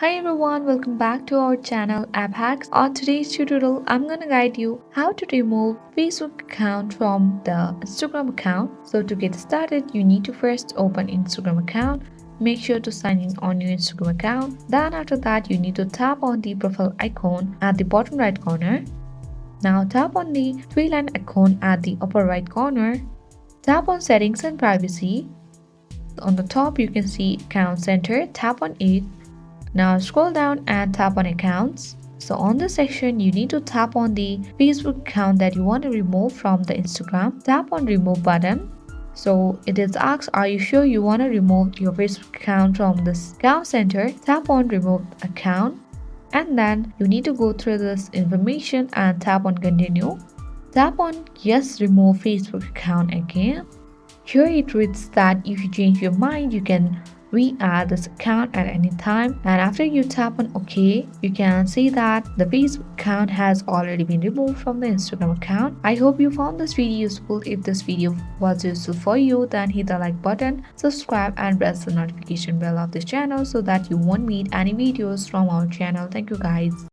Hi everyone, welcome back to our channel App Hacks. On today's tutorial, I'm gonna guide you how to remove Facebook account from the Instagram account. So to get started, you need to first open Instagram account. Make sure to sign in on your Instagram account. Then after that, you need to tap on the profile icon at the bottom right corner. Now tap on the three-line icon at the upper right corner. Tap on settings and privacy. On the top, you can see account center. Tap on it. Now scroll down and tap on accounts. So on this section, you need to tap on the Facebook account that you want to remove from the Instagram. Tap on remove button. So it is asked, are you sure you want to remove your Facebook account from this account center? Tap on remove account. And then you need to go through this information and tap on continue. Tap on yes, remove Facebook account again. Here it reads that if you change your mind, you can re-add this account at any time, and after you tap on OK, you can see that the Facebook account has already been removed from the Instagram account. I hope you found this video useful. If this video was useful for you, then hit the like button, subscribe and press the notification bell of this channel so that you won't miss any videos from our channel. Thank you guys.